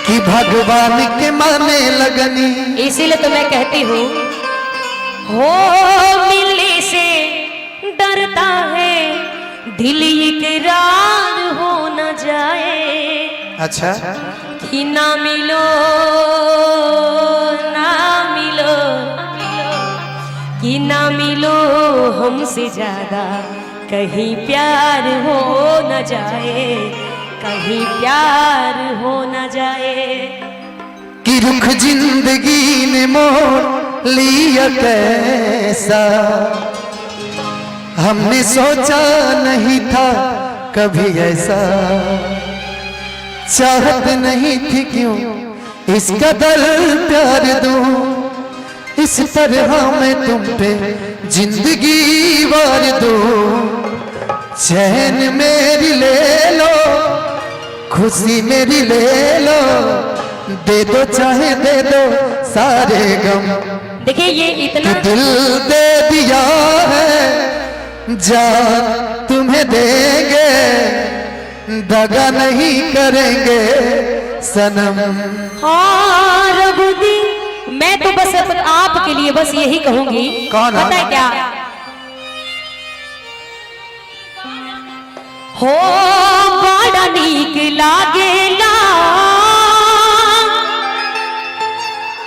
कि भगवान के माने लगनी। इसीलिए तो मैं कहती हूँ हो मिलने से डरता है दिल इकरार हो न जाए। अच्छा कि ना मिलो ना मिलो कि ना मिलो हमसे ज्यादा कहीं प्यार हो न जाए, कहीं प्यार हो न जाए। कि रुख जिंदगी ने मोड़ लिया कैसा, हमने सोचा नहीं था कभी ऐसा। चाहत नहीं थी क्यों इस कदर प्यार दूं, इस तरह मैं तुम पे जिंदगी वार दूं। चैन मेरी ले लो, खुशी मेरी ले लो, दे दो चाहे दे दो सारे गम। देखिए ये इतना दिल दे दिया है जान तुम्हें देंगे, दगा नहीं करेंगे सनम। हाँ रब दी, मैं तो बस आपके लिए बस यही कहूंगी। कौन है? पता है क्या हो बड़ा नीक लागेला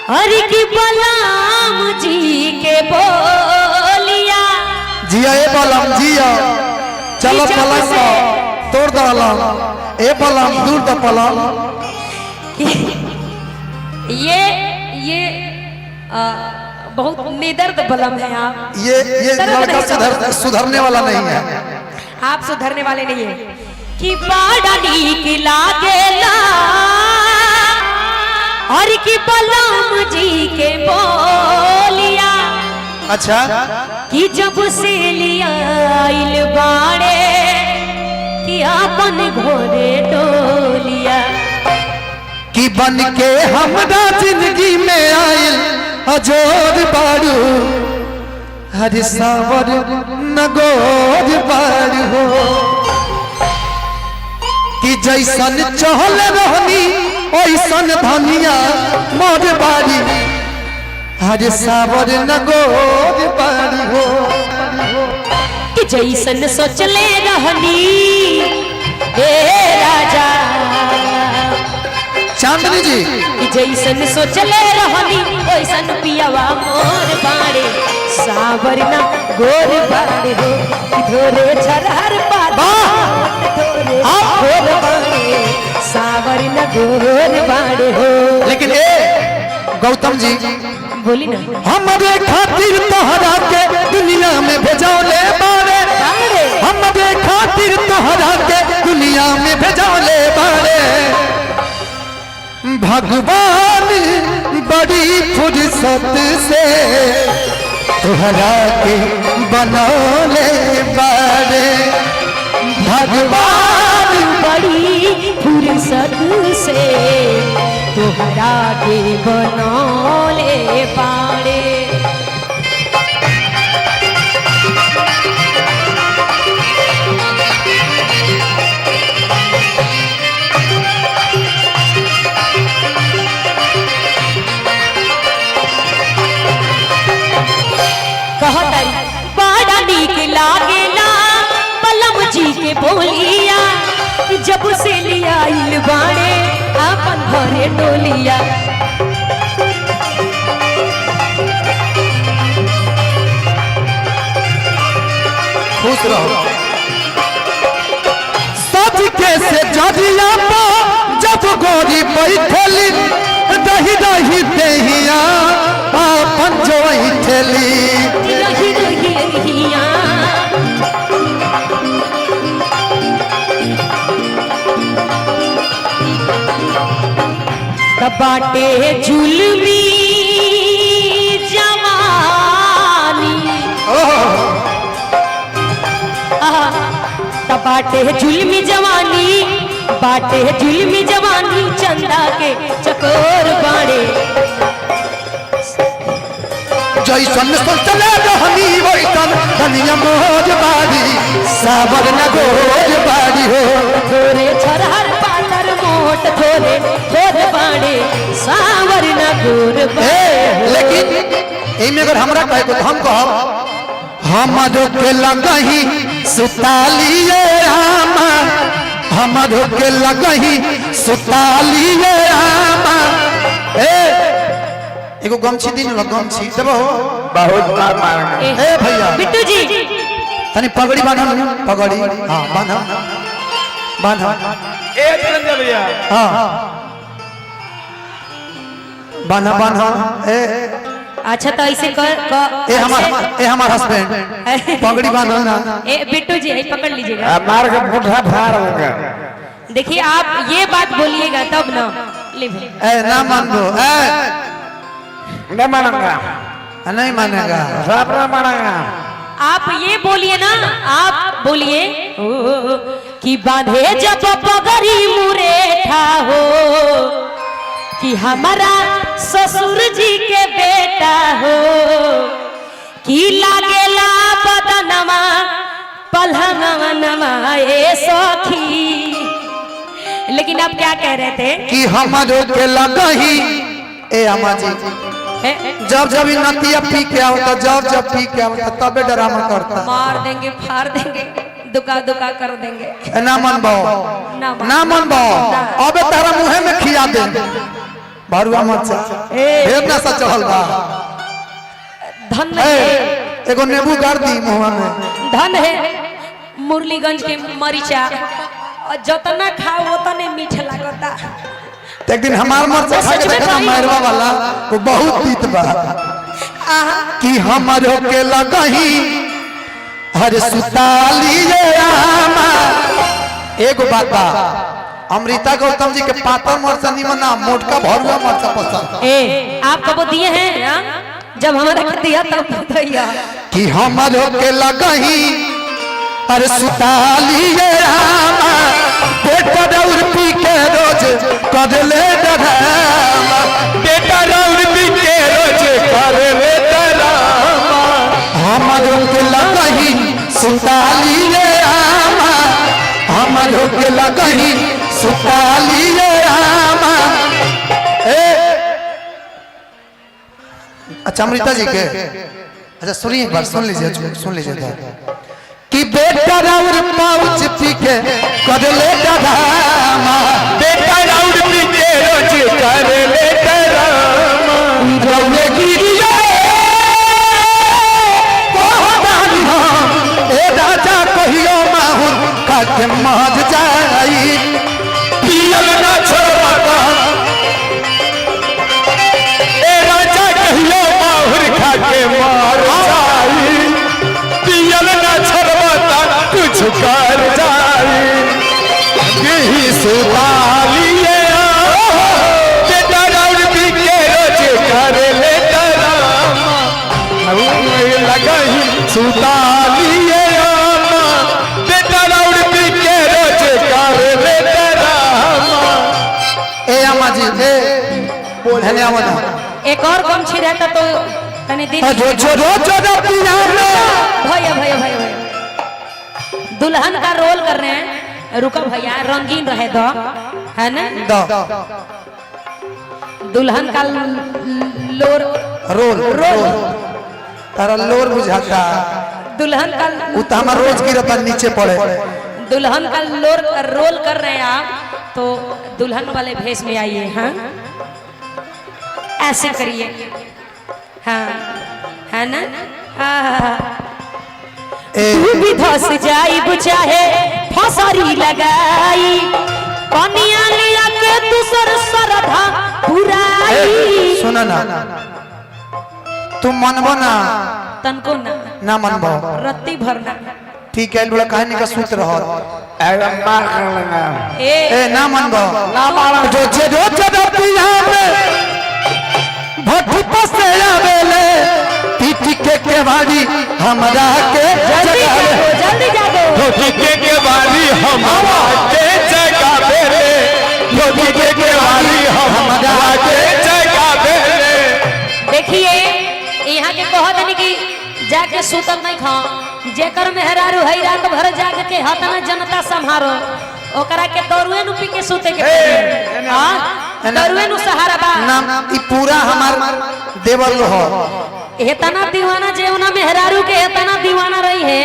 हरि की बलाम जी के बोलिया। जिया ए बलम जिया, चलो पलंग तोड़ दो अलम, ए बलम दूर दो पलंग। ये बहुत निदर्द बलम है आप। ये लड़का सुधरने वाला नहीं है। आप सुधरने वाले नहीं है। कि बड़ा नीक लागेला और की बलम जी के बोलिया। अच्छा कि जब से लिया आइल बाड़े कि अपन घोरे डोलिया। कि बन के हमरा जिंदगी में आइल अजोर बारू, हर सावर नगोर बारू हो। कि जैसन चहल रहनी ओइसन धनिया मोर बारी, हर सावर नगोर बारू हो। कि जैसन सोचले रहनी ए राजा चांदनी जी, कि जैसन सोचले रहनी ओइसन पियावा मोर बाड़े, सावर न गोर बाड़े हो। कि धोरे झरहर पादा धोरे गोर बाड़े, सावर न गोर बाड़े हो। लेकिन ए गौतम जी बोली ना, हमारे खातिर तोहरा के दुनिया में भेजौले बारे, हमारे खातिर तोहरा के दुनिया में भेजौले बारे। भगवान बड़ी फुर्सत से तोहरा के बनौले बारे। भगवान बड़ी फुर्सत से तोहरा के बनौले बाड़े। बड़ा नीक लागेला बलम जी के बोलिया। जब से लिया आइल बाड़े अपन घरे डोलिया। खुश रहो। सच के से जदिया पा जब गोरी बैठली, दही दही देहिया अपन जोई ठेली। रही रही रहिया बाटे जुल्मी जवानी, बाटे जुल्मी जवानी, बाटे जुल्मी जवानी चंदा के चकोर बाड़े। जैसन सोचले रहनी वैसन धनिया मोर बारी, सावर न गोर बारी हो। थोरे झरहर पातर मोट थोरे थोरे बाड़े। जोर बाड़े। लेकिन इनमें अगर हमरा कहे तो हम कहब हमारो के लगही सुतालिए रामा, हमारो के लगही सुतालिए रामा। एगो गमछी दिन गमछी देबो बहुत मार मारेंगे। ए भैया बिट्टू जी तनी पगड़ी बांधो पगड़ी। हाँ बांधो बांधो ए धनंजय भैया हाँ बांधो बांधो। ए अच्छा तो ऐसे कर ए हमार हस्बैंड पगड़ी बांधो ना। ए बिट्टू जी पकड़ लीजिएगा। मार के पुठा फाड़ होगा। देखिए आप ये बात बोलिएगा तब ना लिखे। ए ना मान दो नहीं मानेगा, नहीं मानेगा सब ना मानेगा। आप ये बोलिए ना, आप बोलिए कि बांधे जब पगड़ी मुरेठा हो कि हमारा ससुर जी के बेटा हो कि लागेला बदनमा पलहनवा ए सखी। लेकिन आप क्या कह रहे थे कि हमारो के लगही। ए अम्मा जी जब जब नतिया पी के आवता, जब पी के आवता तबे ड्रामा करता। मार देंगे फाड़ देंगे दुका दुका कर देंगे। ना मनबो ना मनबो अबे तारा मुंह में खिया दे भरुआ मत ढेर ना सा चढ़ल बा। धन एगो नींबू गाड़ दी मुंह में। धन है मुरलीगंज के मरीचा और जतना खाओ उतने मीठ लगता। एक दिन हमार मरचा खा के देखा मारवा वाला वो बहुत तीत बा। कि हमारो के लगही हर सुतालिए रामा। एगो बात बा अमृता गौतम जी के पातर मरचा निमन ना मोटका भरुआ मरचा पसंद। ए आप कब दिए हैं हाँ? जब हमारा के दिया तब दिया। कि हमारो के लगही हर सुतालिए रामा। बेटा दौड़ पी के रोज कदले डरामा। बेटा दौड़ पी के रोज कदले डरामा। हमारो के लगही सुतालिए रामा, हमारो के लगही सुतालिए रामा। अच्छा अमृता जी के अच्छा सुनिए एक बार सुन लीजिए कि बेटा राउर पाउच पी के कदले डरामा। बेटा राउर पी के रोज कदले डरामा। रौले गिरिया ए राजा कहियो माहुर खा के मज जाई। पियल ना छोड़वा ए राजा कहियो माहुर खा के मर जाई। पियल ना छोड़वा कुछ कर जाई। यही सुतालिए बेटा राउर पी के रोज कर ले डरामा। लगही सुतालिए बेटा राउर पी के रोज कर ले डरामा। ए अम्मा जी ए बोलने आवा ना। एक और गमछी रहता तो तने दिन रोज पिया में भैया भैया भैया भैया दुल्हन का रोल कर रहे हैं। रुको भैया रंगीन रहे दो है ना। दुल्हन का लोर रोल तारा लोर बुझाता। दुल्हन का वो तो हमारा रोज गिरता नीचे पड़े। दुल्हन का रोल कर रहे हैं आप तो दुल्हन वाले भेष में आइए। हाँ ऐसे करिए हाँ है ना। तू भी धस जाई बुचाहे फसरी लगाई कनिया लिया के तू सरधा पुराई। सुना ना तुम मनबो ना तनको ना मनबो रत्ती भरना ठीक है बड़ा कहानी का सूत्र रहो। एकदम मार कर लेंगे। ए ना मनबो ना मारा रोज पिया में भट्टी पसे आवेले पीठ के केवाड़ी हमरा के जल्दी जागो भट्टी के केवाड़ी हमरा के जगावेले। भट्टी के केवाड़ी हमरा के जगावेले। देखिए यहाँ के कहत नहीं कि जाके सुतल नहीं खा जेकर मेहरारू है रात भर जाग के हतना जनता संभारो ओकरा के दौड़ुए नु पी के सुते के। हां दरुए नु सहारा बा नाम ई पूरा हमार देवल हो। एतना दीवाना जेवना मेहरारू के एतना दीवाना रही है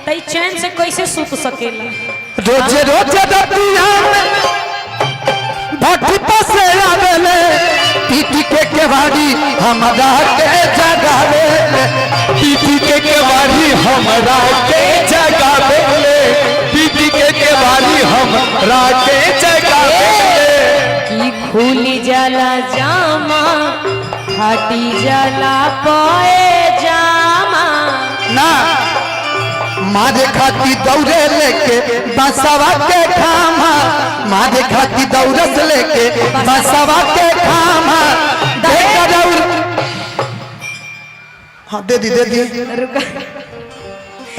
तई चैन से कैसे सुत सकेला। रोज रोज दतिया भट्टी पसे आवेले पीटी के केवाड़ी हमरा के जगावे, पीठी के केवाड़ी हमरा के जगावेले, पीठी के केवाड़ी हमरा के जगावेले। की खुली जाला जामा फाटी जाला पाए जामा ना मारे खाती दौड़े लेके बसवा के खामा, मारे खाती दौड़स लेके बसवा के खामा। देखा दौड़ हाँ दे दी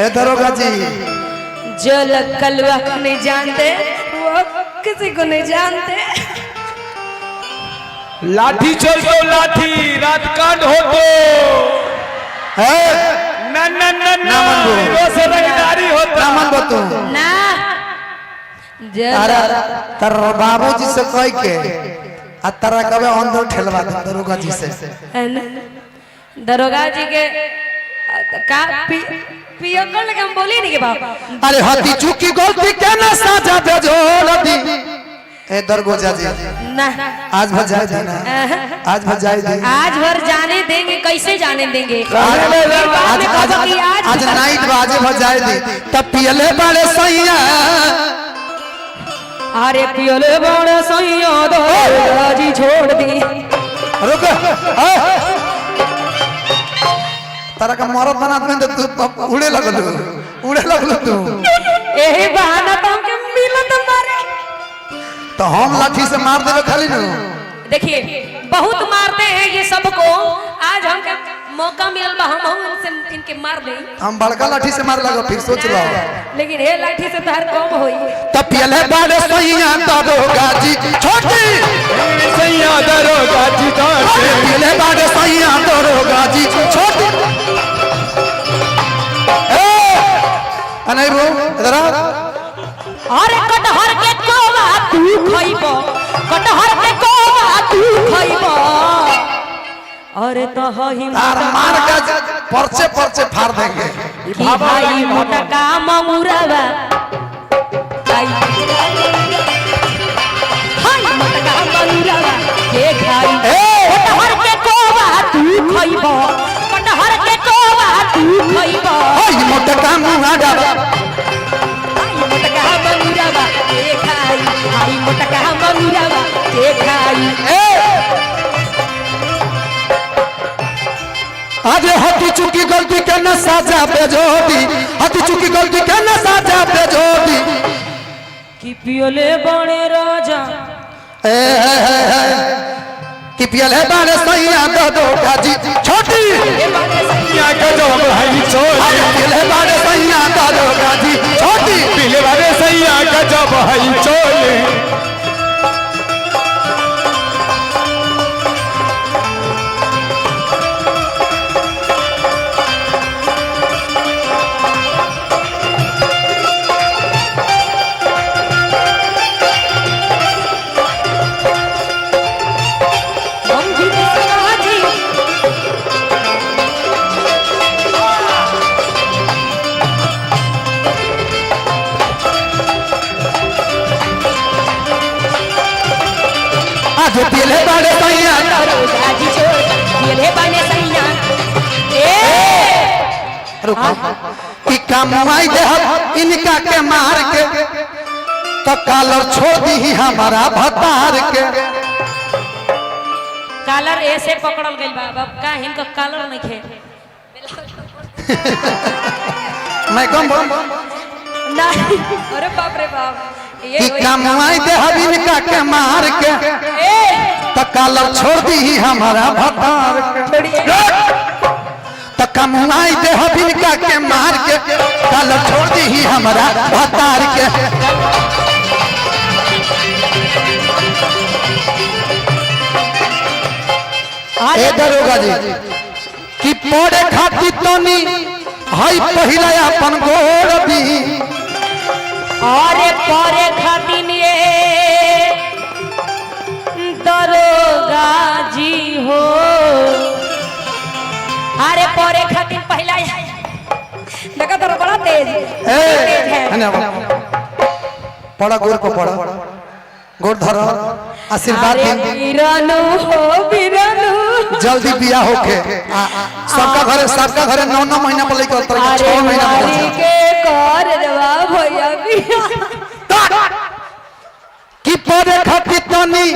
ए दरोगा जी। जो लोग कलवा को नहीं जानते वो किसी को नहीं जानते। लाठी चल दो लाठी रात कांड हो तो ना ना ना ना रोसे रंगदारी होता ना मन बतू ना तारा तारा बाबूजी से कह के आ तारा कबे अंदर ठेलवा दे दरोगा जी से। दरोगा जी के का पियकल के हम बोली नहीं के बाप। अरे हती चुकी गलती के ना साजा बेजोड़ दी ए दरगोजा जी ना आज भजाए दी ना, आज भजाए दी। आज भर जाने देंगे कैसे जाने देंगे। आज नाइट बाजे भजाए दी तब पियले बाले सैया। अरे पियले बाले सैया दरोगा जी छोड़ दी। रुक तारा का मरद बना दे तू उड़े लगल तू। यही बहाना तो हमके मिलन मारे। तो हम लाठी से मार देवे खाली न। देखिए बहुत मारते हैं ये सबको, आज हमके मौका मिलल बा हम इनके मार दें। हम बड़का लाठी से मार लगा फिर सोच लो। लेकिन ये लाठी से तार कम होई। तब पियले बाले सैया दरोगा जी छोटी सैया दरोगा जी छोटे, पियले बाले सैया दरोगा जी छोटी। नहीं रो इधर अरे कटहर के कोवा तू खइबो, कटहर के कोवा तू खइबो। अरे तो ही तार मार का परचे परचे फाड़ देंगे। कि भाई मोटा का ममुरावा हाय मोटा का ममुरावा के खाई। कटहर के कोवा तू खइबो, कटहर के कोवा तू खइबो। हाय मोटा का मुंह डाबा मोटका ममुरावा के खाई, हाय मोटका ममुरावा के खाई। आज हती चुकी गलती के न साजा बेजोड़ी, हती चुकी गलती के न साजा बेजोड़ी। कि पियले बड़े राजा कि पियले बाले सैया दरोगा जी छोटी सैया का जो भाई छोटे, पियले बाले सैया दरोगा जी छोटी। पीले वाले सैया का जो भाई छोटे। हम जी जी आज पियले बाले सैया दरोगा जी छोड़ पियले बने सैया। रुको कि कमाई दे इनका के मार के तो कालर छोड़ दी हमारा भतार के। कालर ऐसे पकड़ल गइल बा बाप का इनका कालर नहीं खे मैं कम नहीं। अरे बाप रे बाप ये कि कमाई दे इनका के मार के तो कालर छोड़ दी हमारा भतार के। तो कमाई दे इनका के मार के कालर छोड़ दी हमारा भतार के। ए दरोगा जी कि पड़े खाती तनी हई पहिला अपन गोड़ दी। अरे परे खातिन ये दर पहला देखा तो बड़ा तेज तेज है पड़ा गोर को पड़ा गोर धरो आशीर्वाद अरे दे वीरानु हो वीरानु जल्दी बियाह होके सबका घरे 9 महीना पर लेकर 6 महीना पर मारी के कर देवा भैया बियाह कि परे खातिर तनी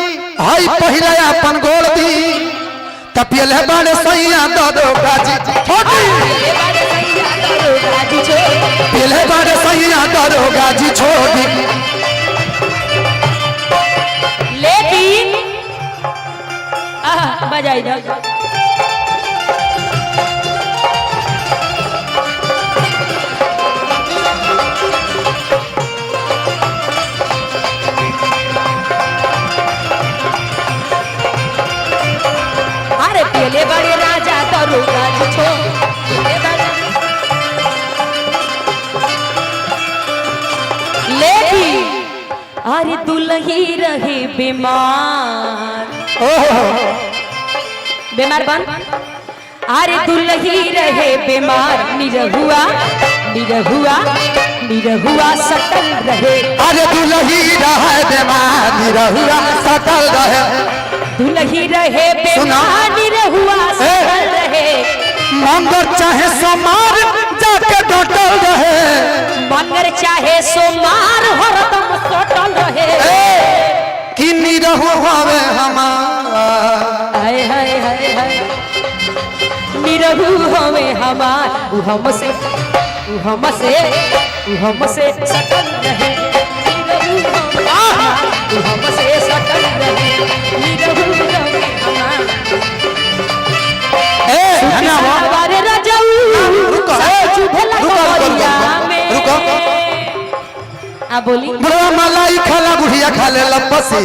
हई पहिला अपन गोड़ दी तपियले बाड़े सैया ददो गाजी छोटी पियले बाड़े सैया ददो गाजी छोटी लेकिन बजाई दो अरे पहले बड़े राजा दरोगा छो लेकिन अरे दुल्ही रहे बीमार बीमार बन अरे दुल्ही रहे बीमार निरहुआ निरहुआ निरहुआ सकल रहे अरे दुल्ही रहे बीमार निरहुआ सकल रहे दुल्ही रहे बीमार निरहुआ सकल रहे मंगर चाहे सोमार जाके डटल रहे मंगर चाहे सोमार हरदम सटल रहे कि निरहु हवे हमार हाय हाय हाय हाय निरहु हवे हमार उ हमसे सटल रहे निरहु हमार उ हमसे सटल रहे निरहु हवे हमार हमारे राजाऊ सब चुभला कमरिया में आ बोली बुढ़वा मलाई खाला बुढ़िया खाले लपसी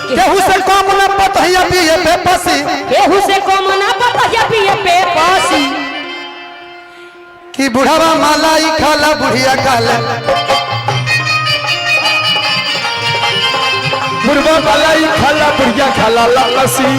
केहू से कम न पतहिया पिए पे पसी केहू से कम ना पतहिया पिए पे पसी कि बुढ़वा मलाई खाला बुढ़िया खाले बुढ़वा मलाई खाला बुढ़िया खाला लस्सी